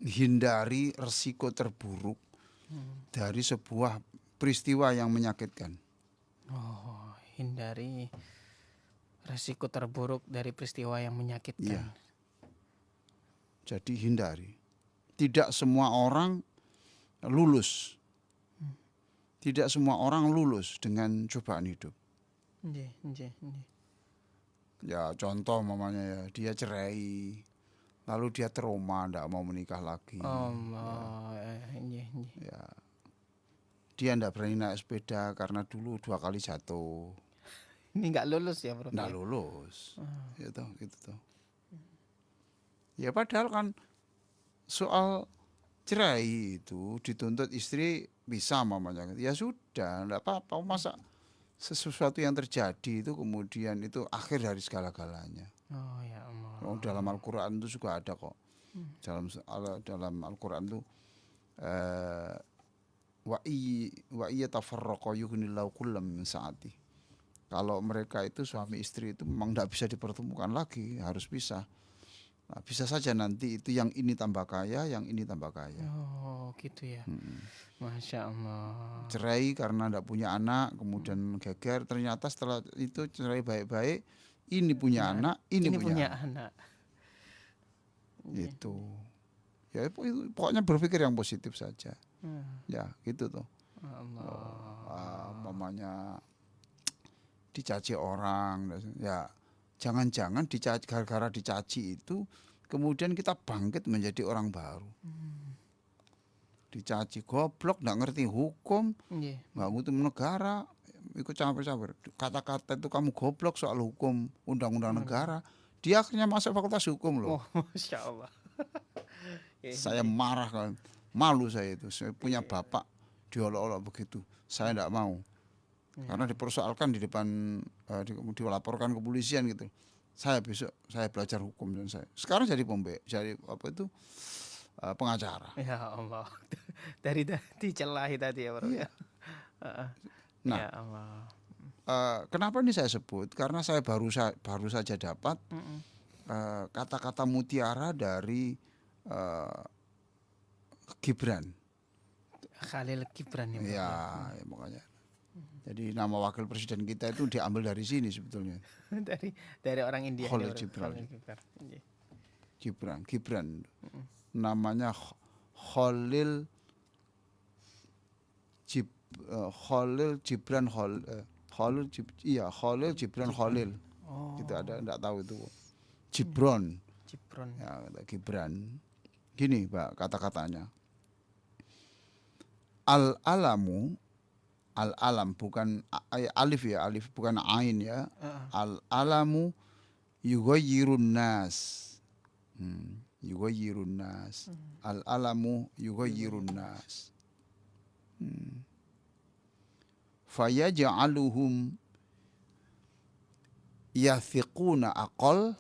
hindari resiko terburuk dari sebuah peristiwa yang menyakitkan. Oh, hindari resiko terburuk dari peristiwa yang menyakitkan. Iya. Jadi hindari. Tidak semua orang lulus. Tidak semua orang lulus dengan cobaan hidup. Nggih, nggih, nggih. Ya contoh mamanya ya, dia cerai, lalu dia trauma, tidak mau menikah lagi. Nggih, nggih. Ya, dia tidak berani naik sepeda karena dulu 2 kali jatuh, Ini nggak lulus ya, Prof? tidak ya? lulus. Gitu toh. Ya padahal kan soal cerai itu dituntut istri bisa mamanya. Ya sudah, tidak apa-apa. Masa sesuatu yang terjadi itu kemudian itu akhir dari segala-galanya. Oh ya Allah. Dalam Al-Quran itu juga ada kok. Dalam Al-Quran itu wa iyatafarraqa yughnillahu kullam min sa'ati. Kalau mereka itu suami istri itu memang tidak bisa dipertemukan lagi, harus pisah. Nah, bisa saja nanti itu yang ini tambah kaya, yang ini tambah kaya. Oh gitu ya. Masya Allah. Cerai karena tidak punya anak, kemudian geger, ternyata setelah itu cerai baik-baik, ini punya anak, ini punya anak. Itu. Ya pokoknya berpikir yang positif saja. Ya gitu tuh. Allah. Mamanya dicaci orang, ya jangan-jangan dicaci, gara-gara dicaci itu kemudian kita bangkit menjadi orang baru. Dicaci goblok, nggak ngerti hukum, nggak ngerti negara, ikut campur-campur. Kata-kata itu kamu goblok soal hukum undang-undang negara, dia akhirnya masuk fakultas hukum loh. Oh, Masya Allah. Saya marah kan, malu saya itu. Saya punya bapak diolok-olok begitu, saya tidak mau. Karena dipersoalkan di depan, dilaporkan ke polisian gitu. Saya besok saya belajar hukum dan saya sekarang jadi pengacara. Ya Allah. Dari dicelahi tadi ya, Bro. Iya. Nah, ya Allah. Kenapa ini saya sebut? Karena saya baru saja dapat kata-kata mutiara dari Gibran. Khalil Gibran ya, Ya, makanya. Jadi nama wakil presiden kita itu diambil dari sini sebetulnya. dari orang India. Khalil Gibran. Namanya Khalil Gibran. Oh. Gitu ada, enggak tahu itu. Gibran. Ya, Gibran. Gini, Pak, kata-katanya. Al-alam bukan alif ya, alif bukan ain ya. Al-alamu yughayyirun nas. Yughayyirun nas. Al-alamu yughayyirun nas. Fayaj'aluhum yathiquna aqal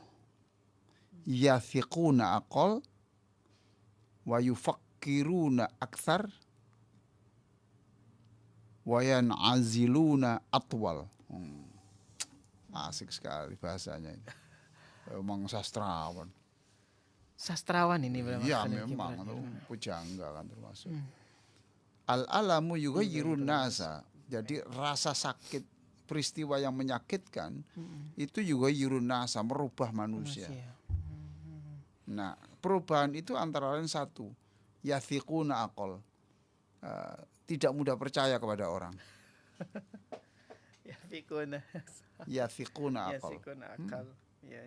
wa yufakkiruna aktsar wa yan'aziluna atwal. Asik sekali bahasanya ini. Memang sastrawan. Sastrawan ini memang. Iya memang itu pujangga kan termasuk. Al-alamu yughayyirun nasa. Jadi rasa sakit peristiwa yang menyakitkan itu yughayyirun nasa, merubah manusia. Nah, perubahan itu antara lain satu, yathiquna aqal. Tidak mudah percaya kepada orang. Yathiquna aqal. Ya.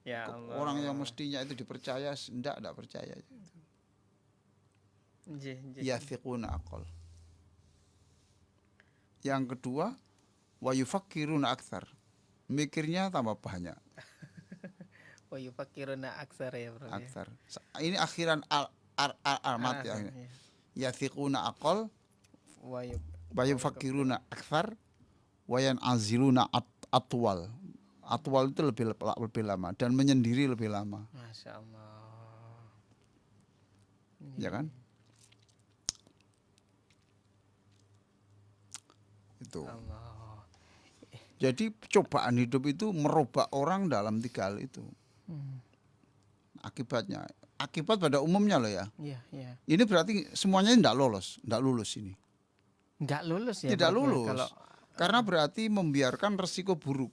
Ya Allah. Orang yang mestinya itu dipercaya, tidak percaya. Yathiquna aqal. Yang kedua, wa yufakkiruna aktsar. Mikirnya tambah banyak. Wa yufakkiruna aktsar ya, Bro. Aktsar. Ini akhiran al-mat ya. Yathiquna aqal wa yufakkiruna aktsar wa yan'aziluna atwal. Atwal itu lebih lama dan menyendiri lebih lama. Masya Allah. Ya kan? Itu. Allah. Jadi cobaan hidup itu merubah orang dalam 3 hal itu. Akibatnya akibat pada umumnya loh ya. Iya, iya. Ini berarti semuanya tidak lulus ini. Nggak lulus ya Tidak Prof, ya, lulus. kalau Karena berarti membiarkan resiko buruk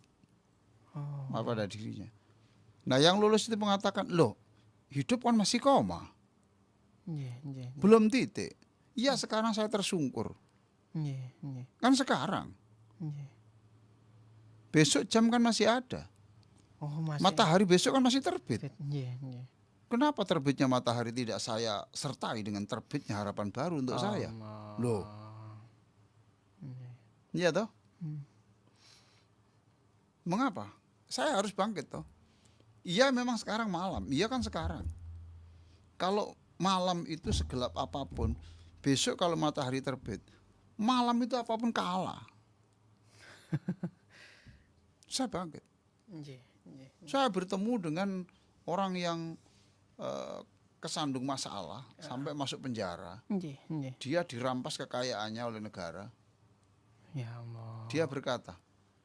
oh, pada dirinya. Nah, yang lulus itu mengatakan, loh, hidup kan masih koma, iya, iya, belum titik. Iya, sekarang saya tersungkur. iya, iya, Kan sekarang. iya. Besok jam kan masih ada. Oh, masih. Matahari besok kan masih terbit. Iya, iya. Kenapa terbitnya matahari tidak saya sertai dengan terbitnya harapan baru untuk saya? Loh, Iya. iya toh? Hmm. Mengapa? Saya harus bangkit toh. Iya memang sekarang malam, iya kan sekarang. Kalau malam itu segelap apapun, besok kalau matahari terbit, malam itu apapun kalah. Saya bangkit. Iya, iya. Saya bertemu dengan orang yang kesandung masalah sampai masuk penjara. Iya, iya. Dia dirampas kekayaannya oleh negara. Ya Allah. Dia berkata,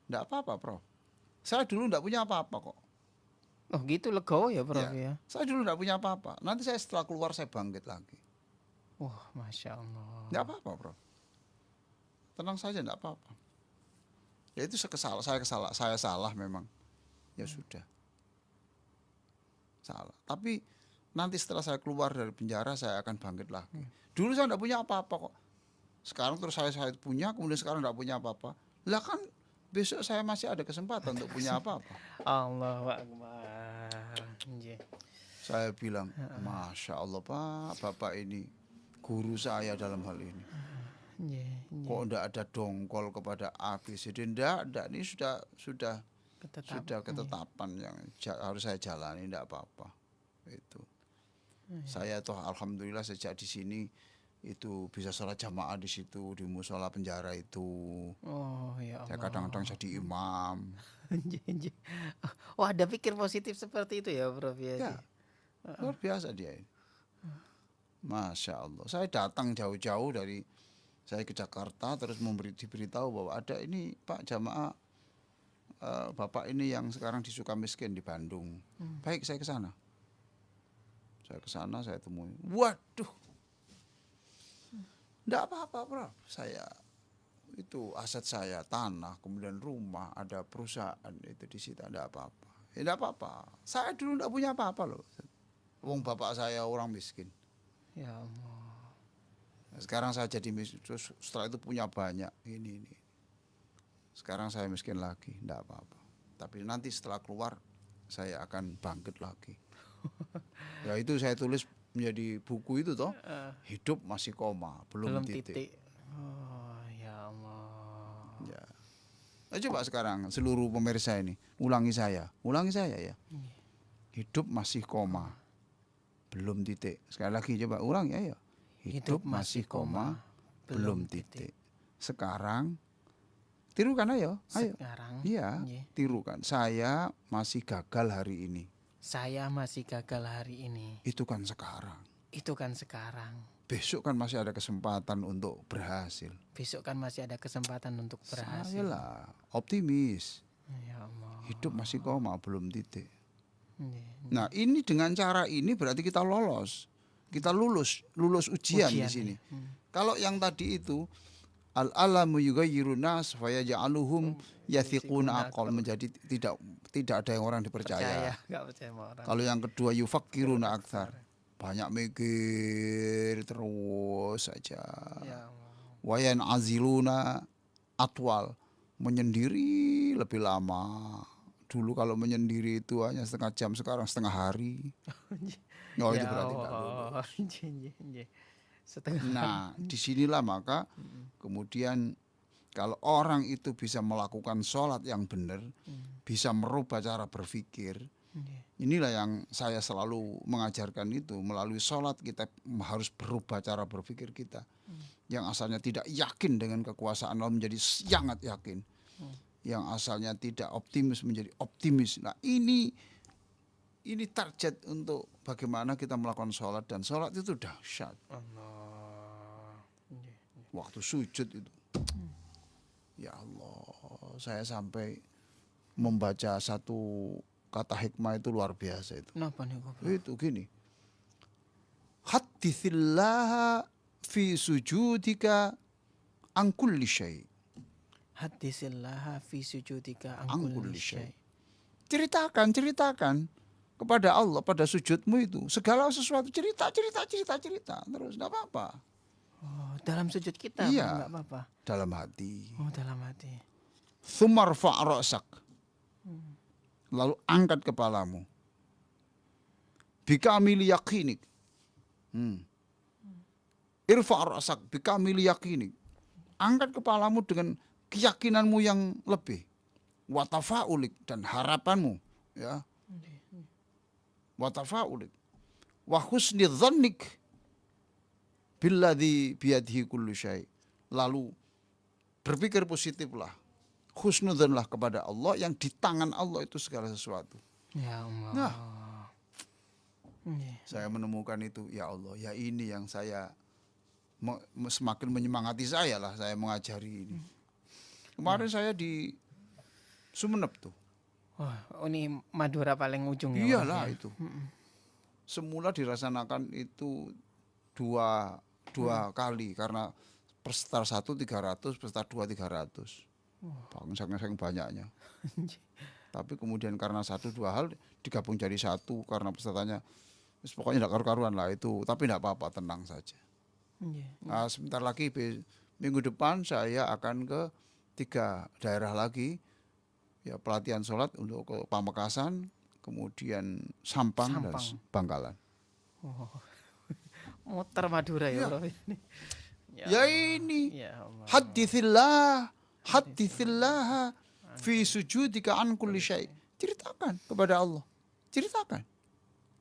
"Enggak apa-apa, Prof. Saya dulu enggak punya apa-apa kok. Oh, gitu legowo ya Prof ya. Saya dulu enggak punya apa-apa. Nanti saya setelah keluar saya bangkit lagi. Wah, Masya Allah. Enggak apa-apa, Prof. Tenang saja, enggak apa-apa. Ya itu saya salah memang. Ya sudah. Salah. Tapi nanti setelah saya keluar dari penjara saya akan bangkit lagi. Dulu saya enggak punya apa-apa kok. Sekarang terus saya punya, kemudian sekarang enggak punya apa-apa. Lah kan besok saya masih ada kesempatan untuk punya apa-apa." Allahu Akbar. Iya. Saya bilang, "Masya Allah Pak, Bapak ini guru saya dalam hal ini. Iya, iya. Kok enggak ada dongkol kepada A, B, C, D? Enggak, ini sudah ketetapan yang harus saya jalani, enggak apa-apa." Itu. Saya toh alhamdulillah sejak di sini itu bisa sholat jamaah di situ di musola penjara itu. Oh, ya Saya Allah. kadang-kadang jadi imam. Iya, iya. Oh, ada pikir positif seperti itu ya Prof ya. Ya, luar biasa dia ini. Masya Allah. Saya datang jauh-jauh dari saya ke Jakarta terus diberitahu bahwa ada ini Pak jamaah Bapak ini yang sekarang di Sukamiskin di Bandung. Baik, saya ke sana. Saya temui. Waduh. Enggak apa-apa, Bro. Saya itu aset saya, tanah, kemudian rumah, ada perusahaan itu di situ, enggak apa-apa. Ya enggak apa-apa. Saya dulu enggak punya apa-apa loh. Wong bapak saya orang miskin. Ya Allah. Sekarang saya jadi miskin, terus setelah itu punya banyak ini. Sekarang saya miskin lagi, enggak apa-apa. Tapi nanti setelah keluar saya akan bangkit lagi. Ya itu saya tulis menjadi buku itu toh. Hidup masih koma, belum titik. Oh, ya Allah. Ya. Nah, coba sekarang seluruh pemirsa ini ulangi saya ya. Hidup masih koma, belum titik. Sekali lagi coba ulangi ayo. Hidup masih koma, belum titik. Sekarang tirukan ayo. Sekarang. Iya, tirukan. Saya masih gagal hari ini. Saya masih gagal hari ini. Itu kan sekarang. Itu kan sekarang. Besok kan masih ada kesempatan untuk berhasil. Besok kan masih ada kesempatan untuk berhasil. Saya lah optimis. Ya Allah. Hidup masih koma, belum titik. Iya. Nah, ini dengan cara ini berarti kita lolos. Kita lulus ujian di sini. Kalau yang tadi itu al-alamu yughayyiru nas fa yaj'aluhum yathiquna aqal, menjadi tidak ada yang orang dipercaya. Enggak percaya sama orang. Kalau yang kedua yufakkiruna aktsar, banyak mikir terus saja. Ya Allah. Wayan aziluna atwal, menyendiri lebih lama. Dulu kalau menyendiri itu hanya setengah jam, sekarang setengah hari. Oh, itu berarti enggak lulus. Setengah. Nah, disinilah maka kemudian kalau orang itu bisa melakukan sholat yang benar, bisa merubah cara berpikir, inilah yang saya selalu mengajarkan itu. Melalui sholat kita harus berubah cara berpikir kita. Yang asalnya tidak yakin dengan kekuasaan Allah menjadi sangat yakin. Yang asalnya tidak optimis menjadi optimis. Nah, ini target untuk bagaimana kita melakukan sholat, dan sholat itu dahsyat. Allah. Waktu sujud itu, ya Allah, saya sampai membaca satu kata hikmah itu luar biasa itu. Kenapa nih Prof? Itu gini, Haddithillaha fi sujudika an kulli syai. Hadisillaha fi sujudika An angkul kulli syai. syai. Ceritakan kepada Allah pada sujudmu itu segala sesuatu, cerita terus, enggak apa-apa. Oh, dalam sujud kita Iya. enggak apa-apa. Dalam hati. Oh, dalam hati. Thumarfa' ra'sak. Lalu angkat kepalamu. Bikamili yakinik. Irfa' ra'sak bikamili yakinik. Angkat kepalamu dengan keyakinanmu yang lebih. Wa tafa'ulik, dan harapanmu, ya. Wa tafa'ulik. Wa husni dhannik billadzi biyadihi kullu syai. Lalu berpikir positiflah. Husnudzanlah kepada Allah yang di tangan Allah itu segala sesuatu. Ya Allah. Nah, Iya. saya menemukan itu, ya Allah, ya ini yang saya semakin menyemangati saya lah, saya mengajari ini. Kemarin saya di Sumenep tuh. Wah, ini Madura paling ujung ya. Iyalah Prof, ya? itu. Semula dirasakan itu dua kali karena peserta 1 300, peserta 2 300. Saking banyaknya. Tapi kemudian karena 1-2 hal digabung jadi satu karena pesertanya pokoknya tidak karu-karuan lah itu. Tapi tidak apa-apa, tenang saja. Iya. Nah, sebentar lagi minggu depan saya akan ke 3 daerah lagi, ya, pelatihan sholat untuk ke Pamekasan, kemudian Sampang. Dan Bangkalan. Oh. Muter Madura ya, Iya. Prof. Ini. Ya ini Ya Allah. Hadithillah fi sujudika an kulli syai. Ceritakan kepada Allah. Ceritakan.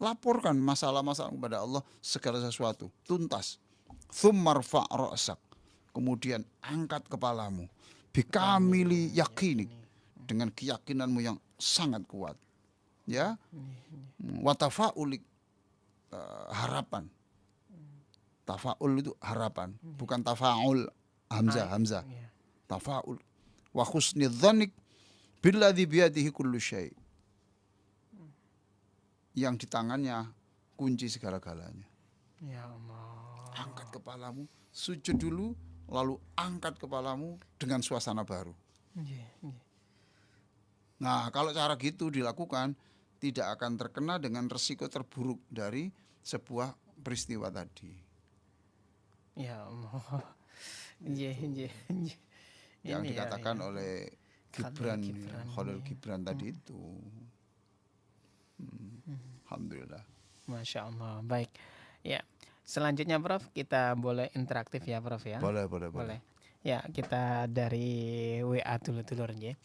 Laporkan masalah-masalah kepada Allah, segala sesuatu tuntas. Tsummarfa' ra'sak. Kemudian angkat kepalamu. Bikamili yakinik, dengan keyakinanmu yang sangat kuat. Ya. Wa tafa'ulik, harapan. Tafa'ul itu harapan, bukan tafa'ul hamzah. Iya. Tafa'ul. Wa husni dhannik billadzi biyadihi kullu syai. Yang di tangannya kunci segala-galanya. Ya Allah. Angkat kepalamu, sujud dulu, lalu angkat kepalamu dengan suasana baru. Iya, iya. Nah, kalau cara gitu dilakukan, tidak akan terkena dengan resiko terburuk dari sebuah peristiwa tadi. Ya Allah. Iya. Yang Ini dikatakan ya. oleh Khalil Gibran tadi itu. Alhamdulillah. Masya Allah. Baik. Ya. Selanjutnya Prof, kita boleh interaktif ya Prof ya. Boleh. Ya, kita dari WA dulur-dulur ya.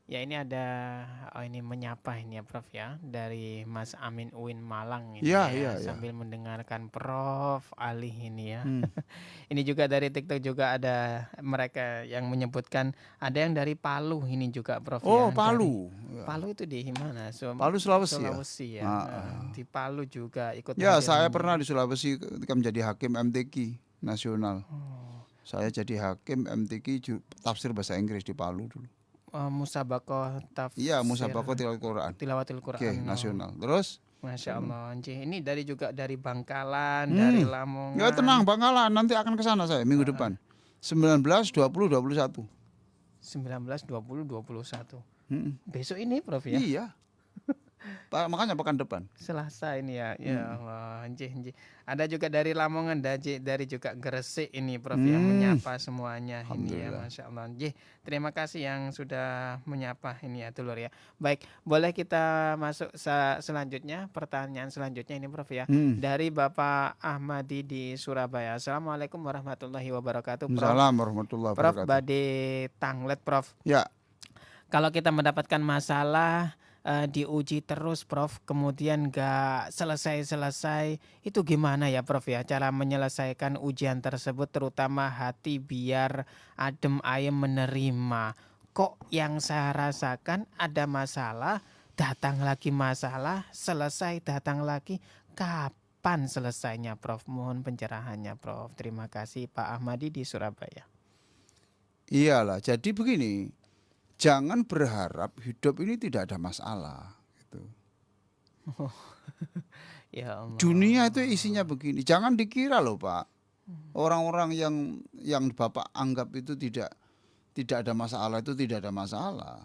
Ya, ini ada ini menyapa ini ya Prof ya, dari Mas Amin Uin Malang ini Iya. sambil mendengarkan Prof Ali ini ya. Ini juga dari TikTok juga ada mereka yang menyebutkan, ada yang dari Palu ini juga Prof Oh, ya. Palu. Palu itu di mana? Palu, Sulawesi ya? Ya. Di Palu juga ikut Ya, hadir saya ini. pernah di Sulawesi ketika menjadi hakim MTQ nasional. Saya jadi hakim MTQ tafsir bahasa Inggris di Palu dulu. Musabakoh tafsir. Iya, musabakoh tilawatil Quran. Oke, nasional. Terus? Masya Allah. Ini juga dari Bangkalan, dari Lamongan. Ya tenang, Bangkalan, nanti akan ke sana saya minggu depan. 19, 20, 21. 19, 20, 21. Besok ini Prof ya. Iya. Makanya pekan depan. Selasa ini ya. Ya Allah, anjing. Ada juga dari Lamongan, dari juga Gresik ini Prof yang menyapa semuanya ini ya, Masya Allah. Terima kasih yang sudah menyapa ini ya dulur ya. Baik, boleh kita masuk selanjutnya, pertanyaan selanjutnya ini Prof ya. Dari Bapak Ahmadi di Surabaya. Assalamualaikum warahmatullahi wabarakatuh Prof. Assalamualaikum warahmatullahi wabarakatuh. Prof, bade tanglet Prof. Ya. Kalau kita mendapatkan masalah diuji terus Prof, kemudian gak selesai-selesai, itu gimana ya Prof ya cara menyelesaikan ujian tersebut, terutama hati biar adem ayem menerima. Kok yang saya rasakan ada masalah, datang lagi masalah, selesai datang lagi, kapan selesainya Prof? Mohon pencerahannya Prof. Terima kasih Pak Ahmadi di Surabaya. Iyalah, jadi begini. Jangan berharap hidup ini tidak ada masalah gitu. Oh, ya Dunia itu Allah. isinya begini. Jangan dikira loh Pak, orang-orang yang Bapak anggap itu tidak ada masalah itu tidak ada masalah.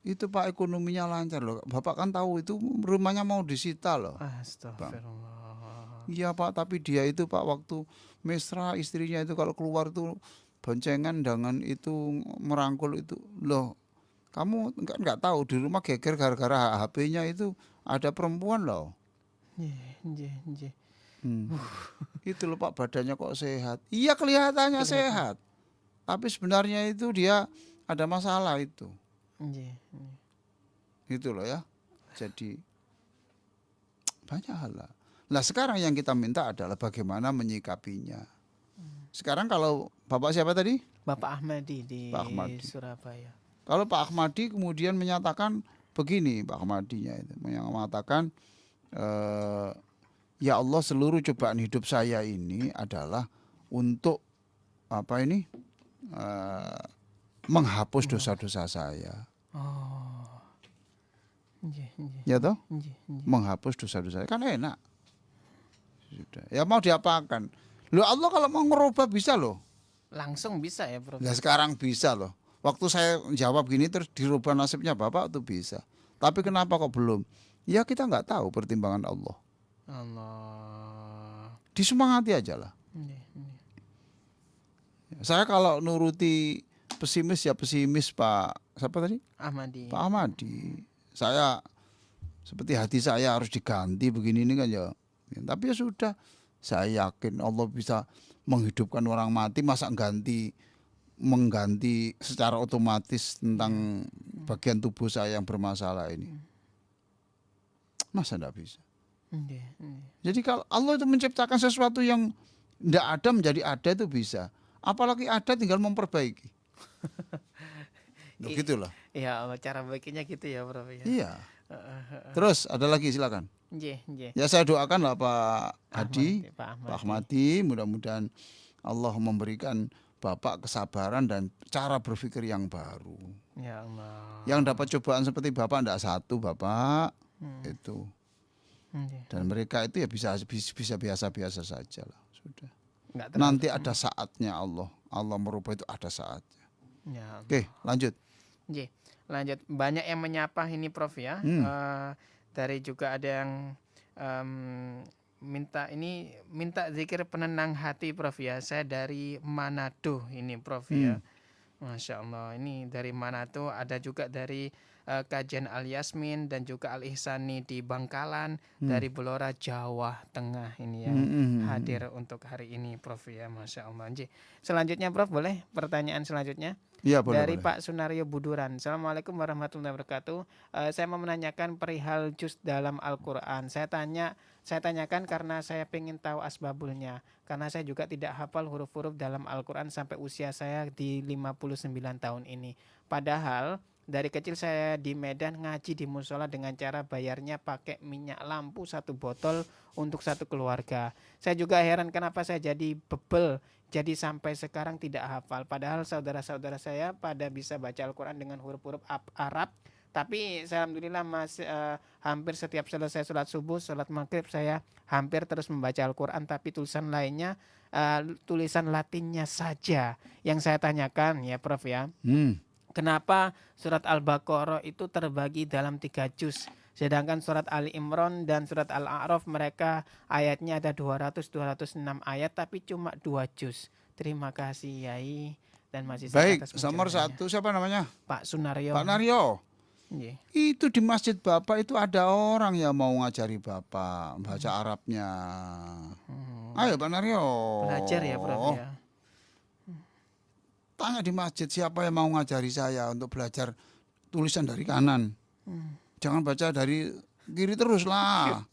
Itu Pak ekonominya lancar loh. Bapak kan tahu itu rumahnya mau disita loh, Bang. Astagfirullah. Iya Pak, tapi dia itu Pak waktu mesra istrinya itu kalau keluar tuh boncengan dengan itu merangkul itu loh. Kamu nggak tahu di rumah geger gara-gara HP-nya itu ada perempuan loh. Nggih, nggih, nggih. Hmm. Itu loh Pak badannya kok sehat. Iya kelihatannya Kelihatan. sehat, tapi sebenarnya itu dia ada masalah itu. Nggih, nggih. Gitu loh ya. Jadi banyak hal lah. Nah sekarang yang kita minta adalah bagaimana menyikapinya. Sekarang kalau Bapak siapa tadi? Bapak Ahmadi di Pak Ahmadi. Surabaya. Kalau Pak Ahmadi kemudian menyatakan begini, Pak Ahmadinya itu yang mengatakan ya Allah seluruh cobaan hidup saya ini adalah untuk apa ini menghapus dosa-dosa saya, Oh. Nggih, nggih. ya toh, Nggih, nggih. menghapus dosa-dosa kan enak. Sudah. Ya mau diapakan? Loh Allah kalau mau ngerubah bisa loh. Langsung bisa ya, Prof? Nah sekarang bisa loh. Waktu saya jawab gini terus dirubah nasibnya Bapak tuh bisa. Tapi kenapa kok belum? Ya kita nggak tahu pertimbangan Allah. Allah. Disemangati aja lah. Nggih, nggih. Saya kalau nuruti pesimis ya pesimis Pak. Siapa tadi? Ahmadi. Pak Ahmadi. Saya seperti hati saya harus diganti begini ini kan ya. Tapi ya sudah. Saya yakin Allah bisa menghidupkan orang mati, masa mengganti secara otomatis tentang bagian tubuh saya yang bermasalah ini. Masa enggak bisa? Nggih, nggih. Jadi kalau Allah itu menciptakan sesuatu yang enggak ada menjadi ada itu bisa. Apalagi ada tinggal memperbaiki. I- Begitulah. Ya Allah, cara bikinnya gitu ya, Prof ya. Iya. Terus ada lagi silakan. Nggih, nggih. Ya saya doakan lah Pak Hadi, Ahmadi, Pak Pak Ahmadi. Ahmadi, mudah-mudahan Allah memberikan Bapak kesabaran dan cara berpikir yang baru. Ya Allah. Yang dapat cobaan seperti Bapak enggak satu Bapak itu. Nggih. Dan mereka itu ya bisa biasa-biasa saja lah. Sudah. Enggak terlalu. Nanti ada saatnya Allah merubah itu ada saatnya. Ya. Oke, lanjut. Nggih. Lanjut, banyak yang menyapa ini Prof ya. Dari juga ada yang minta zikir penenang hati Prof ya. Saya dari Manado ini Prof ya. Masya Allah, ini dari Manado, ada juga dari kajian Al Yasmin dan juga Al Ihsani di Bangkalan, dari Blora Jawa Tengah ini yang hadir untuk hari ini Prof ya. Masya Allah. Nggih. Selanjutnya Prof, boleh pertanyaan selanjutnya? Iya boleh Dari boleh. Pak Sunario Buduran. Assalamualaikum warahmatullahi wabarakatuh. Saya mau menanyakan perihal juz dalam Al-Quran. Saya tanyakan karena saya ingin tahu asbabulnya. Karena saya juga tidak hafal huruf-huruf dalam Al-Quran sampai usia saya di 59 tahun ini. Padahal dari kecil saya di Medan ngaji di musola dengan cara bayarnya pakai minyak lampu 1 botol untuk 1 keluarga. Saya juga heran kenapa saya jadi bebel. Jadi sampai sekarang tidak hafal. Padahal saudara-saudara saya pada bisa baca Al-Quran dengan huruf-huruf Arab. Tapi alhamdulillah hampir setiap selesai sholat subuh, sholat maghrib saya hampir terus membaca Al-Quran. Tapi tulisan lainnya, tulisan Latinnya saja yang saya tanyakan ya Prof ya. Kenapa surat Al-Baqarah itu terbagi dalam 3 juz? Sedangkan surat Ali Imran dan surat Al-A'raf mereka ayatnya ada 206 ayat tapi cuma 2 juz. Terima kasih Yai dan masih Baik, atas nomor penjelasannya. 1 siapa namanya? Pak Sunario. Pak Naryo. Nggih. Itu di masjid Bapak itu ada orang yang mau ngajari Bapak baca Arabnya. Ayo Pak Naryo. Belajar ya Prof ya. Tanya di masjid siapa yang mau ngajari saya untuk belajar tulisan dari kanan. Jangan baca dari kiri terus lah.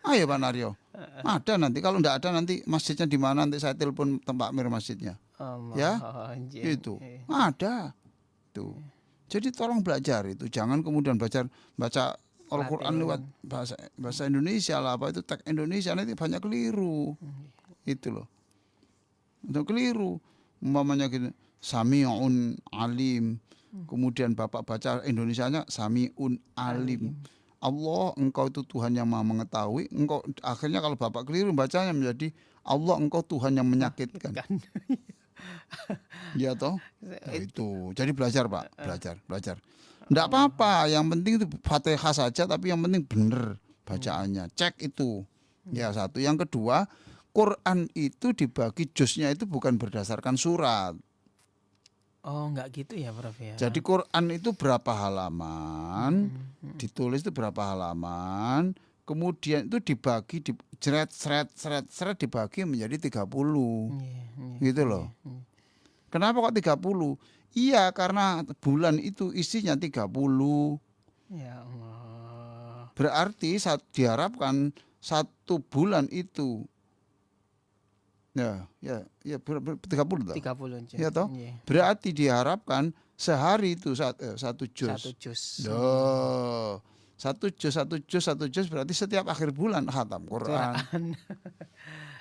Ayo Pak Naryo. Ada nanti, kalau enggak ada nanti masjidnya di mana, nanti saya telepon tempat mir masjidnya. Allah. Ya, Nggih. itu ada. Tuh. Jadi tolong belajar itu, jangan kemudian baca Al-Quran lewat bahasa Indonesia lah, apa itu teks Indonesia, nanti banyak keliru. Itu loh. Untuk keliru. Umpamanya gini, Sami'un alim. Kemudian Bapak baca Indonesianya Sami'un alim. Allah engkau itu Tuhan yang maha mengetahui. Engkau akhirnya kalau Bapak keliru bacanya menjadi Allah engkau Tuhan yang menyakitkan. Kan. Ya toh? Nah, Itu itu. Jadi belajar Pak, belajar. Enggak apa-apa, yang penting itu Fatihah saja tapi yang penting benar bacaannya. Cek itu. Ya satu. Yang kedua, Quran itu dibagi juznya itu bukan berdasarkan surat. oh enggak gitu ya Prof ya. Jadi Quran itu berapa halaman, ditulis itu berapa halaman, kemudian itu dibagi di seret dibagi menjadi 30. Iya, Gitu loh. iya. Kenapa kok 30? Iya, karena bulan itu isinya 30. Ya Allah. Berarti diharapkan satu bulan itu ya 30 toh. 30 juz. Ya toh? Iya. Berarti diharapkan sehari itu satu juz. Satu juz. Loh, satu juz berarti setiap akhir bulan khatam Quran.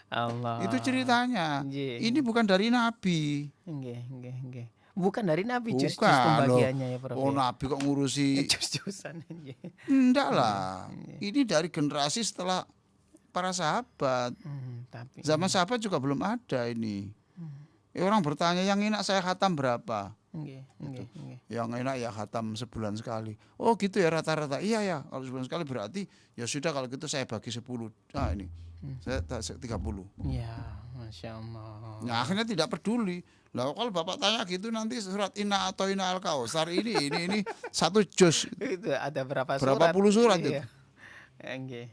Allah. Itu ceritanya. Iya. Ini bukan dari Nabi. Nggih. Bukan dari Nabi juz Bukan loh. pembagiannya ya Prof. Oh, ya. Nabi kok ngurusi? Juz-juzan. Nggih. Enggak lah. Ini dari generasi setelah para sahabat. Tapi Zaman sahabat juga belum ada ini. Orang bertanya yang enak saya khatam berapa? nggih. Yang enak ya khatam sebulan sekali. Oh gitu ya rata-rata. Iya ya, kalau sebulan sekali berarti ya sudah kalau gitu saya bagi 10. Nah ini saya 30. Ya, Masya Allah. Nah akhirnya tidak peduli. Lah kalau Bapak tanya gitu nanti surat Inna atau Inna Al-Kausar ini satu juz. Itu ada berapa Berapa surat? puluh surat Iya. itu. Nggih.